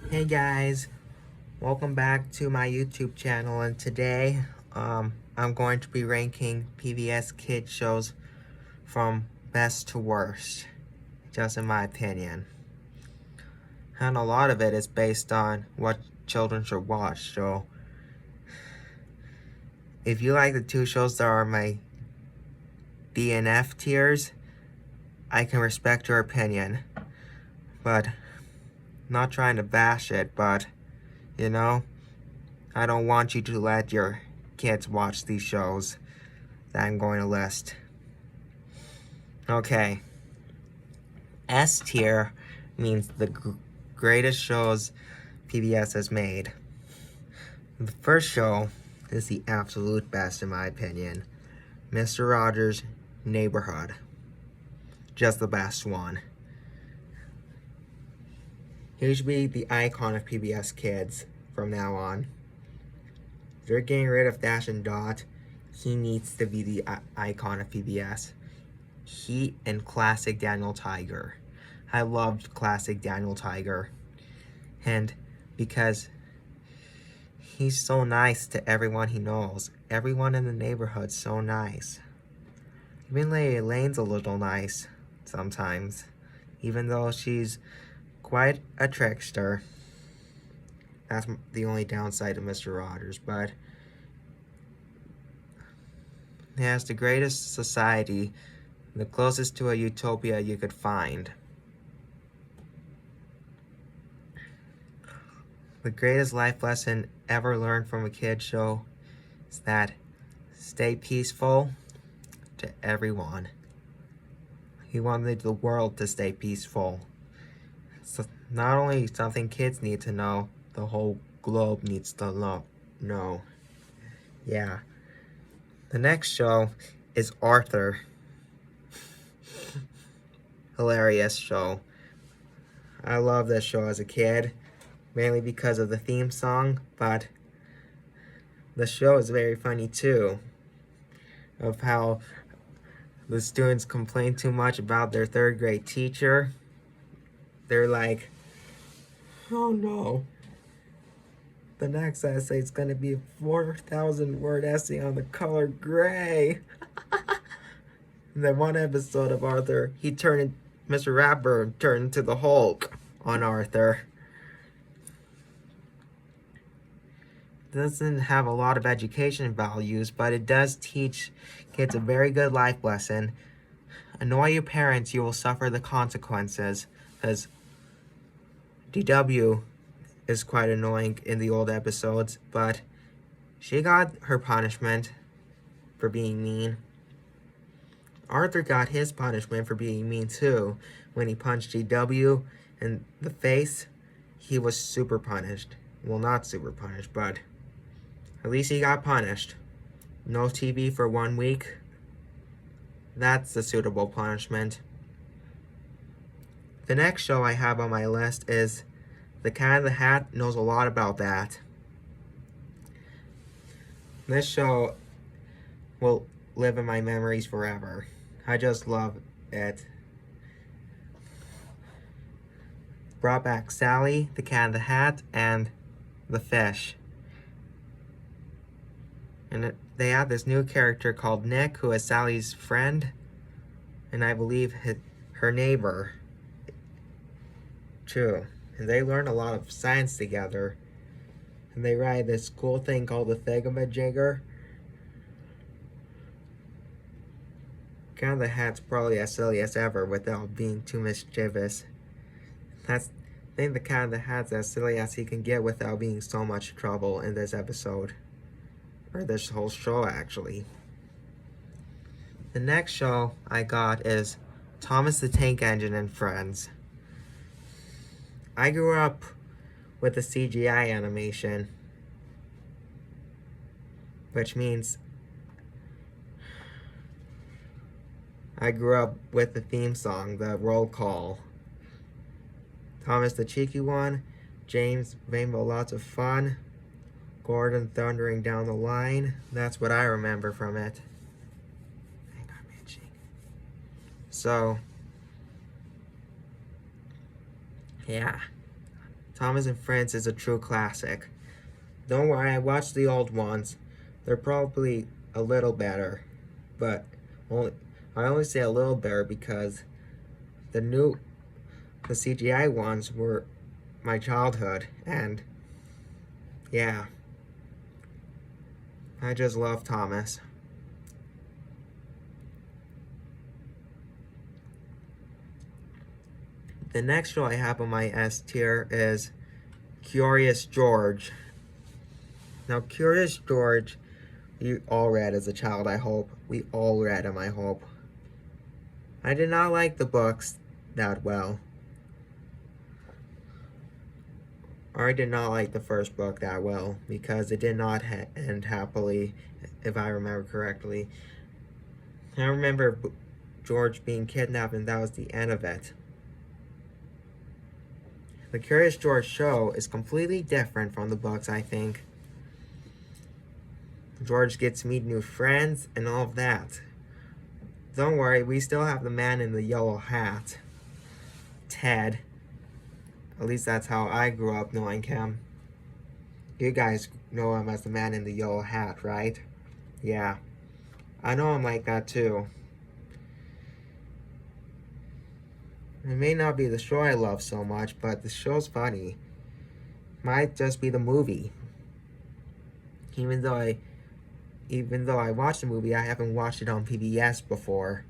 Hey guys, welcome back to my YouTube channel, and today I'm going to be ranking PBS kids shows from best to worst, just in my opinion. And a lot of it is based on what children should watch, so if you like the two shows that are my D and F tiers, I can respect your opinion, but not trying to bash it, but you know, I don't want you to let your kids watch these shows that I'm going to list. Okay. S tier means the greatest shows PBS has made. The first show is the absolute best in my opinion. Mr. Rogers' Neighborhood. Just the best one. He should be the icon of PBS Kids from now on. If they're getting rid of Dash and Dot, he needs to be the icon of PBS. He and classic Daniel Tiger. I loved classic Daniel Tiger. And because he's so nice to everyone he knows. Everyone in the neighborhood's so nice. Even Lady Elaine's a little nice sometimes. Even though she's quite a trickster. That's the only downside of Mr. Rogers, but he has the greatest society, the closest to a utopia you could find. The greatest life lesson ever learned from a kid show is that stay peaceful to everyone. He wanted the world to stay peaceful. So not only something kids need to know, the whole globe needs to know. Yeah. The next show is Arthur. Hilarious show. I love this show as a kid, mainly because of the theme song, but the show is very funny too, of how the students complain too much about their third grade teacher. They're like, oh no, the next essay is going to be a 4,000 word essay on the color gray. In that one episode of Arthur, Mr. Ratburn turned into the Hulk on Arthur. Doesn't have a lot of education values, but it does teach kids a very good life lesson. Annoy your parents, you will suffer the consequences, because DW is quite annoying in the old episodes, but she got her punishment for being mean. Arthur got his punishment for being mean too. When he punched DW in the face, he was super punished. Well, not super punished, but at least he got punished. No TV for 1 week. That's a suitable punishment. The next show I have on my list is The Cat in the Hat knows a lot about that. This show will live in my memories forever. I just love it. Brought back Sally, the Cat in the Hat, and the fish. And they have this new character called Nick, who is Sally's friend, and I believe her neighbor, too. And they learn a lot of science together. And they ride this cool thing called the thingamajigger. Cat in the Hat's probably as silly as ever without being too mischievous. I think the Cat in the Hat's as silly as he can get without being so much trouble in this episode. Or this whole show, actually. The next show I got is Thomas the Tank Engine and Friends. I grew up with the CGI animation, which means I grew up with the theme song, the roll call. Thomas the Cheeky One, James Rainbow Lots of Fun, Gordon thundering down the line. That's what I remember from it. I think I'm itching. So, yeah. Thomas and Friends is a true classic. Don't worry, I watched the old ones. They're probably a little better, but I only say a little better because the CGI ones were my childhood, and yeah, I just love Thomas. The next show I have on my S tier is Curious George. Now, Curious George, you all read as a child, I hope. We all read them, I hope. I did not like the books that well. Or I did not like the first book that well because it did not end happily, if I remember correctly. I remember George being kidnapped and that was the end of it. The Curious George show is completely different from the books, I think. George gets to meet new friends and all of that. Don't worry, we still have the man in the yellow hat, Ted. At least that's how I grew up knowing him. You guys know him as the man in the yellow hat, right? Yeah, I know him like that too. It may not be the show I love so much, but the show's funny. Might just be the movie. Even though I watched the movie, I haven't watched it on PBS before.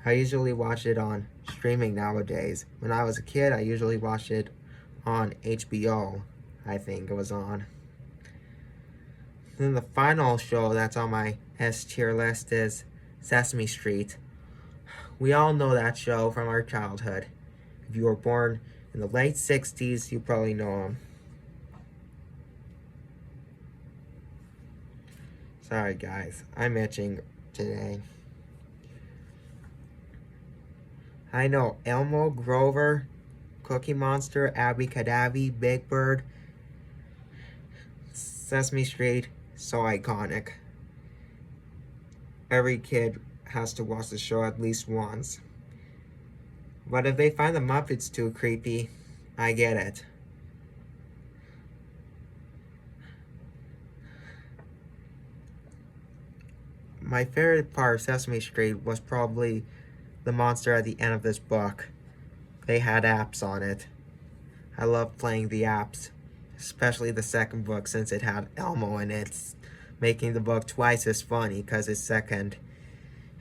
I usually watch it on streaming nowadays. When I was a kid, I usually watched it on HBO, I think it was on. Then the final show that's on my S tier list is Sesame Street. We all know that show from our childhood. If you were born in the late 60s, you probably know him. Sorry guys, I'm itching today. I know Elmo, Grover, Cookie Monster, Abby Cadabby, Big Bird, Sesame Street, so iconic. Every kid has to watch the show at least once. But if they find the Muppets too creepy, I get it. My favorite part of Sesame Street was probably the monster at the end of this book. They had apps on it. I love playing the apps, especially the second book since it had Elmo in it, making the book twice as funny because it's second.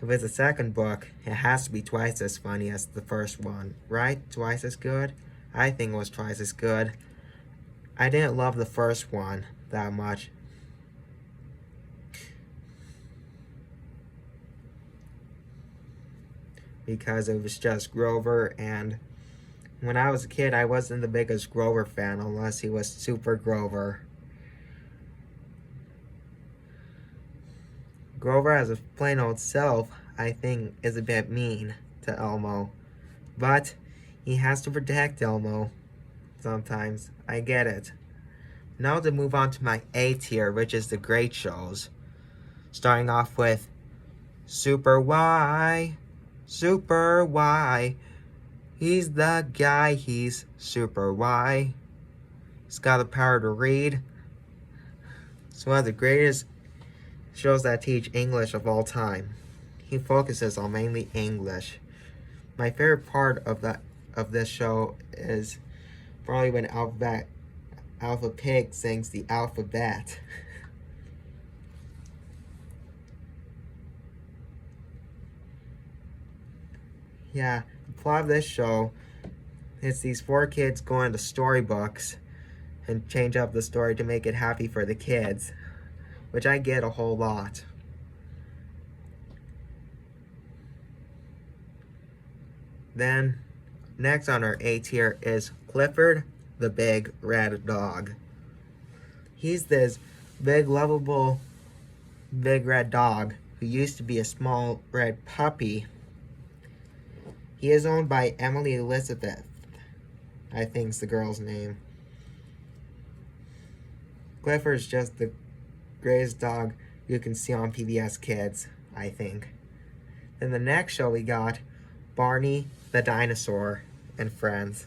If it's a second book, it has to be twice as funny as the first one, right? Twice as good? I think it was twice as good. I didn't love the first one that much. Because it was just Grover, and when I was a kid, I wasn't the biggest Grover fan unless he was Super Grover. Grover as a plain old self, I think, is a bit mean to Elmo. But he has to protect Elmo sometimes. I get it. Now to move on to my A tier, which is the great shows. Starting off with Super Y. Super Y. He's the guy, he's Super Y. He's got the power to read. It's one of the greatest shows that teach English of all time. He focuses on mainly English. My favorite part of this show is probably when Alpha Pig sings the alphabet. Yeah, the plot of this show is these 4 kids go into storybooks and change up the story to make it happy for the kids, which I get a whole lot. Then, next on our A tier is Clifford the Big Red Dog. He's this big, lovable, big red dog who used to be a small red puppy. He is owned by Emily Elizabeth, I think's the girl's name. Clifford's just the greatest dog you can see on PBS Kids, I think. Then the next show we got Barney the Dinosaur and Friends.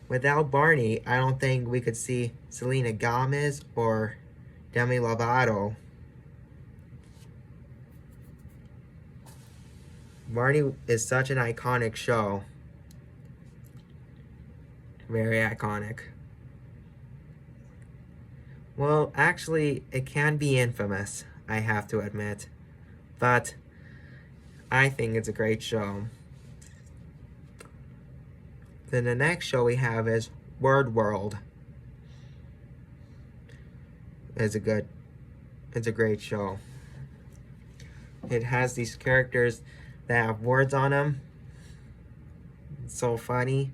Without Barney, I don't think we could see Selena Gomez or Demi Lovato. Barney is such an iconic show. Very iconic. Well, actually, it can be infamous, I have to admit. But I think it's a great show. Then the next show we have is Word World. It's a great show. It has these characters that have words on them. It's so funny.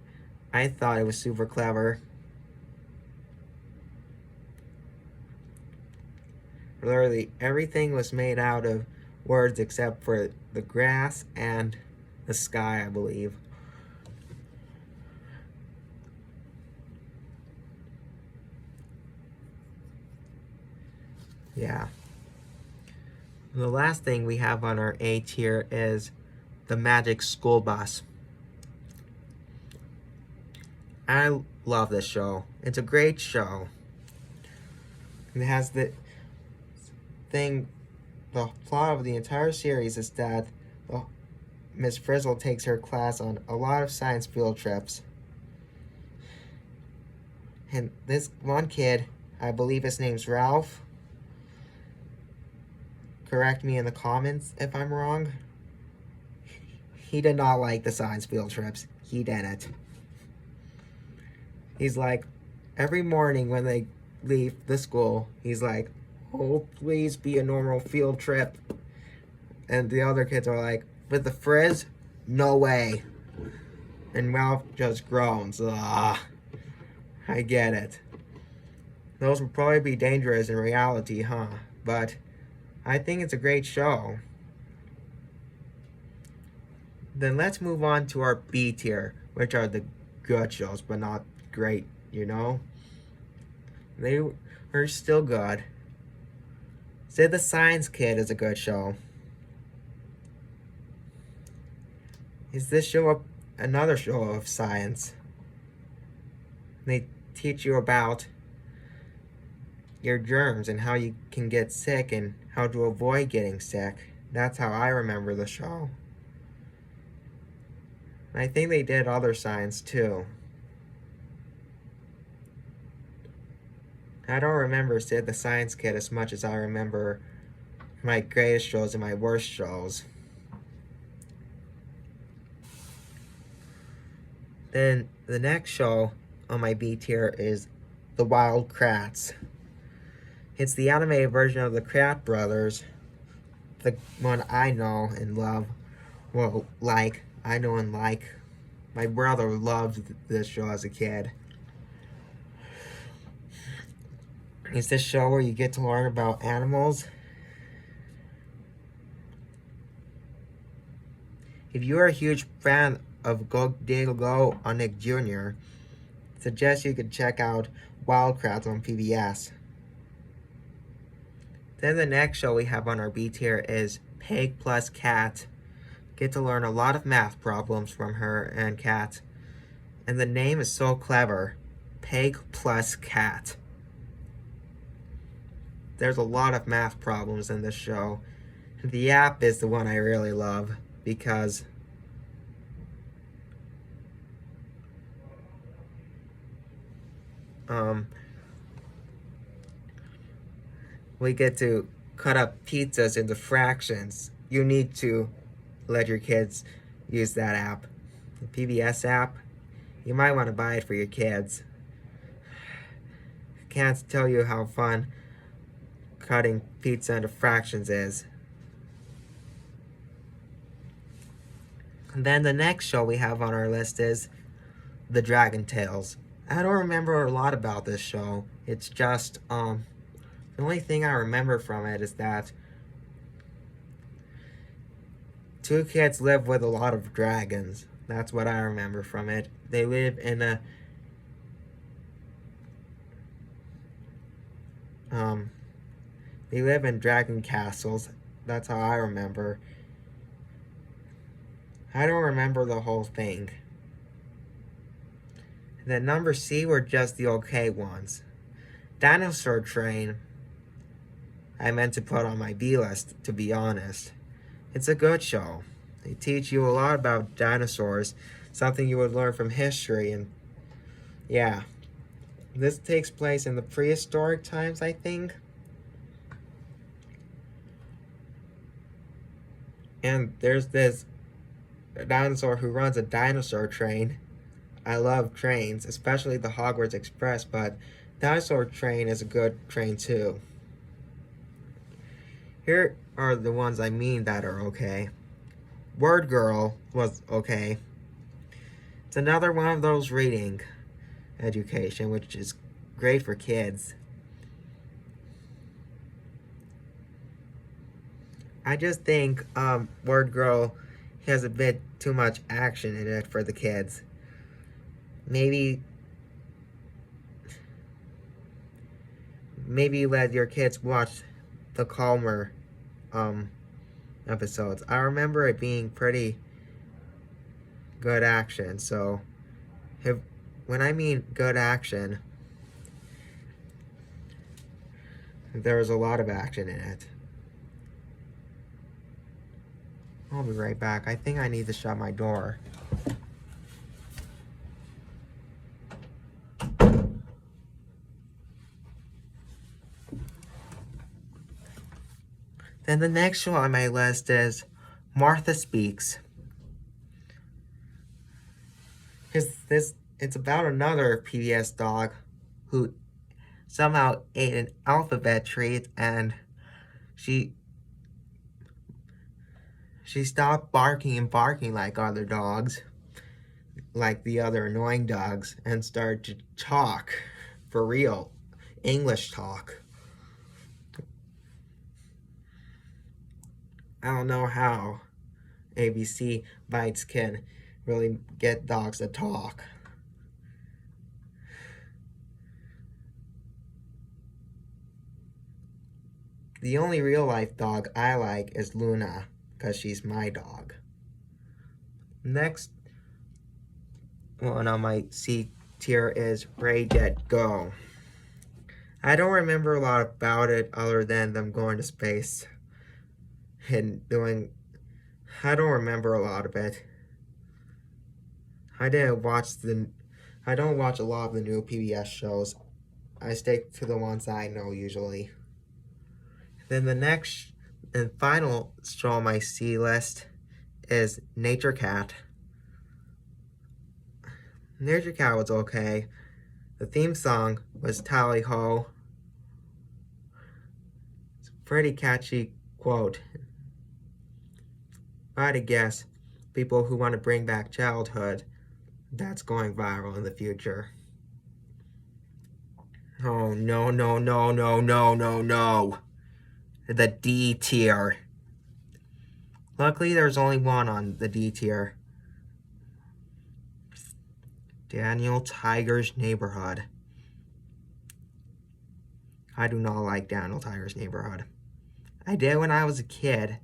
I thought it was super clever. Literally everything was made out of words except for the grass and the sky, I believe. Yeah. The last thing we have on our A tier is the Magic School Bus. I love this show. It's a great show. It has the plot of the entire series is that Miss Frizzle takes her class on a lot of science field trips. And this one kid, I believe his name's Ralph. Correct me in the comments if I'm wrong. He did not like the science field trips. He didn't. He's like, every morning when they leave the school, he's like, oh, please be a normal field trip. And the other kids are like, with the frizz? No way. And Ralph just groans. I get it. Those would probably be dangerous in reality, huh? But I think it's a great show. Then let's move on to our B tier, which are the good shows, but not great, you know? They are still good. Say the Science Kid is a good show. Is this show another show of science? They teach you about your germs and how you can get sick and how to avoid getting sick. That's how I remember the show. And I think they did other science too. I don't remember Sid the Science Kid as much as I remember my greatest shows and my worst shows. Then the next show on my B tier is The Wild Kratts. It's the animated version of the Kratt Brothers, the one I know and love. Well, I know and like. My brother loved this show as a kid. It's this show where you get to learn about animals. If you're a huge fan of Go Diego Go on Nick Jr., suggest you could check out Wild Kratts on PBS. Then the next show we have on our B tier is Pig plus Cat. Get to learn a lot of math problems from her and Cat. And the name is so clever. Pig plus Cat. There's a lot of math problems in this show. The app is the one I really love because we get to cut up pizzas into fractions. You need to let your kids use that app. The PBS app, you might want to buy it for your kids. Can't tell you how fun cutting pizza into fractions is. And then the next show we have on our list is The Dragon Tales. I don't remember a lot about this show. It's just, the only thing I remember from it is that two kids live with a lot of dragons. That's what I remember from it. They live in a they live in dragon castles. That's how I remember. I don't remember the whole thing. The number C were just the okay ones. Dinosaur Train, I meant to put on my B list, to be honest. It's a good show. They teach you a lot about dinosaurs, something you would learn from history, and yeah. This takes place in the prehistoric times, I think. And there's this dinosaur who runs a dinosaur train. I love trains, especially the Hogwarts Express, but Dinosaur Train is a good train too. Here are the ones I mean that are okay. Word Girl was okay. It's another one of those reading education, which is great for kids. I just think Word Girl has a bit too much action in it for the kids. Maybe let your kids watch the calmer episodes. I remember it being pretty good action. So when I mean good action, there was a lot of action in it. I'll be right back. I think I need to shut my door. Then the next show on my list is Martha Speaks. It's about another PBS dog who somehow ate an alphabet treat, and she stopped barking and barking like other dogs, like the other annoying dogs, and started to talk for real, English talk. I don't know how ABC Bites can really get dogs to talk. The only real life dog I like is Luna, because she's my dog. Next one on my C tier is Ray Dead Go. I don't remember a lot about it other than them going to space and doing. I don't remember a lot of it. I don't watch a lot of the new PBS shows. I stick to the ones I know usually. Then the next and final show on my C list is Nature Cat. Nature Cat was okay. The theme song was Tally Ho. It's a pretty catchy quote. If I had to guess, people who want to bring back childhood, that's going viral in the future. Oh, no, no, no, no, no, no, no. The D tier. Luckily, there's only one on the D tier. Daniel Tiger's Neighborhood. I do not like Daniel Tiger's Neighborhood. I did when I was a kid,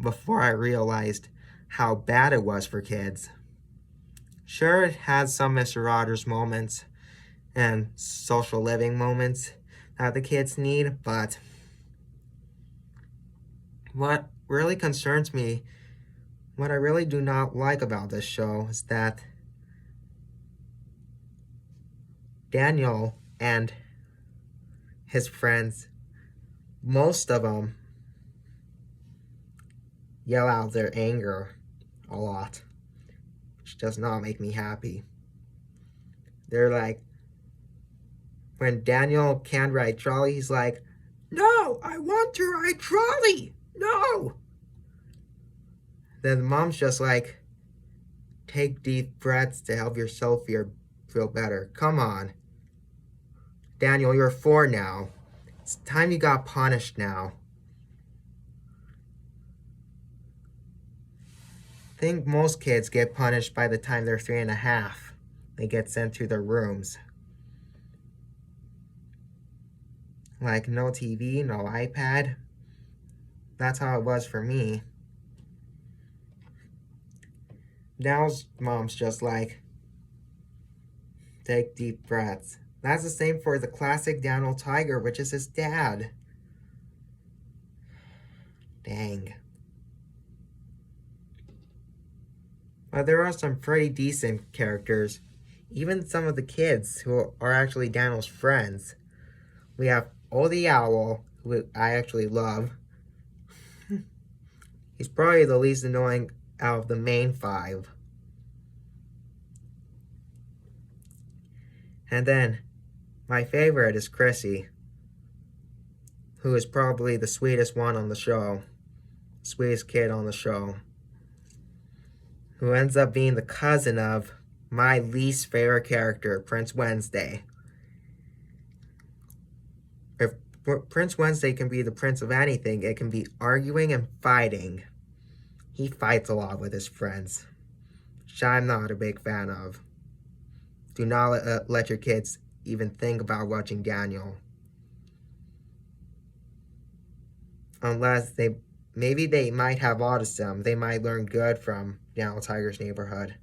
before I realized how bad it was for kids. Sure, it has some Mr. Rogers moments and social living moments that the kids need, but what really concerns me, what I really do not like about this show is that Daniel and his friends, most of them, yell out their anger a lot, which does not make me happy. They're like, when Daniel can't ride trolley, he's like, "No, I want to ride trolley! No!" Then the mom's just like, "Take deep breaths to help yourself feel better. Come on. Daniel, you're 4 now. It's time you got punished now." I think most kids get punished by the time they're 3.5. They get sent to their rooms. Like, no TV, no iPad. That's how it was for me. Now's mom's just like, Take deep breaths. That's the same for the classic Daniel Tiger, which is his dad. Dang. But there are some pretty decent characters. Even some of the kids who are actually Daniel's friends. We have Old the Owl, who I actually love. He's probably the least annoying out of the main five. And then, my favorite is Chrissy, who is probably the sweetest one on the show. Sweetest kid on the show. Who ends up being the cousin of my least favorite character, Prince Wednesday. If Prince Wednesday can be the prince of anything, it can be arguing and fighting. He fights a lot with his friends, which I'm not a big fan of. Do not let your kids even think about watching Daniel. Unless maybe they might have autism. They might learn good from Daniel Tiger's Neighborhood.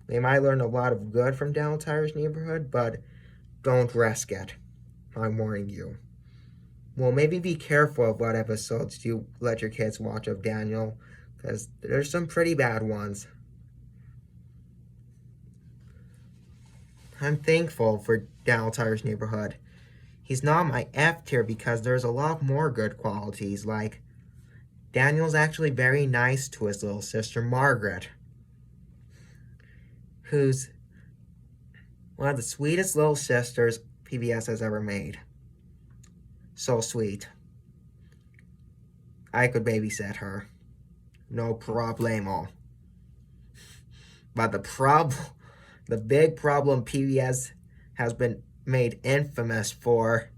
They might learn a lot of good from Daniel Tiger's Neighborhood, but don't risk it. I'm warning you. Well, maybe be careful of what episodes you let your kids watch of Daniel, because there's some pretty bad ones. I'm thankful for Daniel Tiger's Neighborhood. He's not my F tier because there's a lot more good qualities, like Daniel's actually very nice to his little sister Margaret, who's one of the sweetest little sisters PBS has ever made. So sweet. I could babysit her. No problemo. But the big problem PBS has been made infamous for.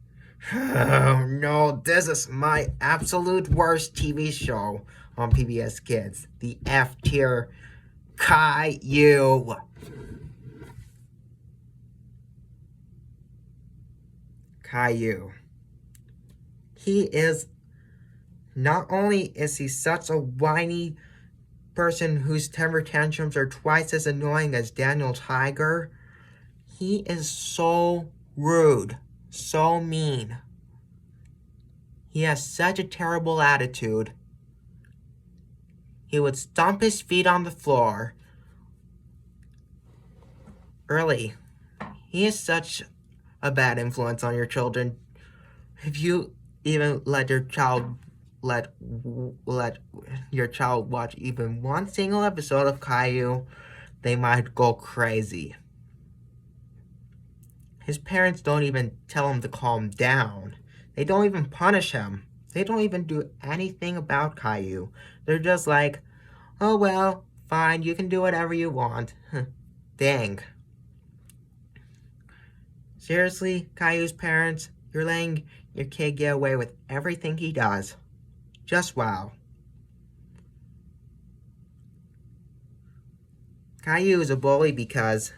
Oh no, this is my absolute worst TV show on PBS Kids. The F tier Caillou. Caillou. He is, not only is he such a whiny person whose temper tantrums are twice as annoying as Daniel Tiger, he is so rude, so mean. He has such a terrible attitude. He would stomp his feet on the floor. Really, he is such a bad influence on your children. If you even let your child watch even one single episode of Caillou, they might go crazy. His parents don't even tell him to calm down. They don't even punish him. They don't even do anything about Caillou. They're just like, oh well, fine, you can do whatever you want. Dang. Seriously, Caillou's parents, you're letting your kid get away with everything he does. Just wow. Caillou is a bully because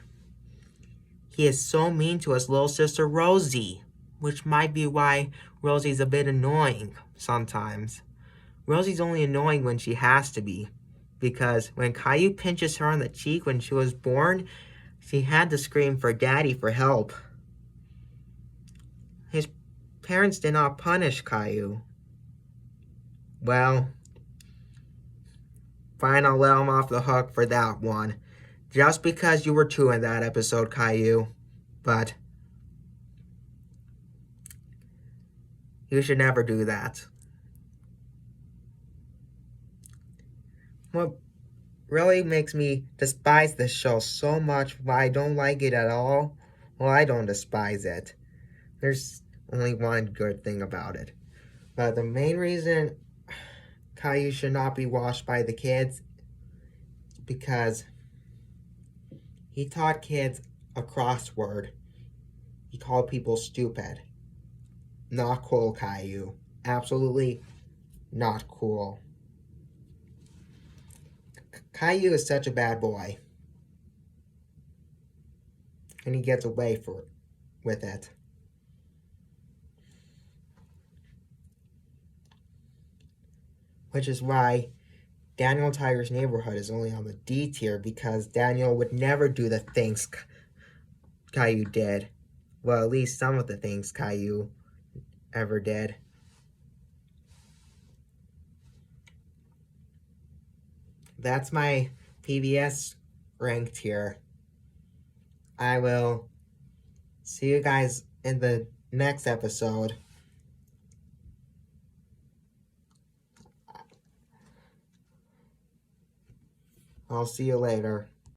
he is so mean to his little sister Rosie, which might be why Rosie's a bit annoying sometimes. Rosie's only annoying when she has to be, because when Caillou pinches her on the cheek when she was born, she had to scream for Daddy for help. His parents did not punish Caillou. Well, fine, I'll let him off the hook for that one. Just because you were 2 in that episode, Caillou. But you should never do that. What really makes me despise this show so much, why I don't like it at all, well, I don't despise it. There's only one good thing about it. But the main reason Caillou should not be watched by the kids is because he taught kids a crossword. He called people stupid. Not cool, Caillou. Absolutely not cool. Caillou is such a bad boy. And he gets away with it. Which is why Daniel Tiger's Neighborhood is only on the D tier, because Daniel would never do the things Caillou did. Well, at least some of the things Caillou ever did. That's my PBS ranked here. I will see you guys in the next episode. I'll see you later.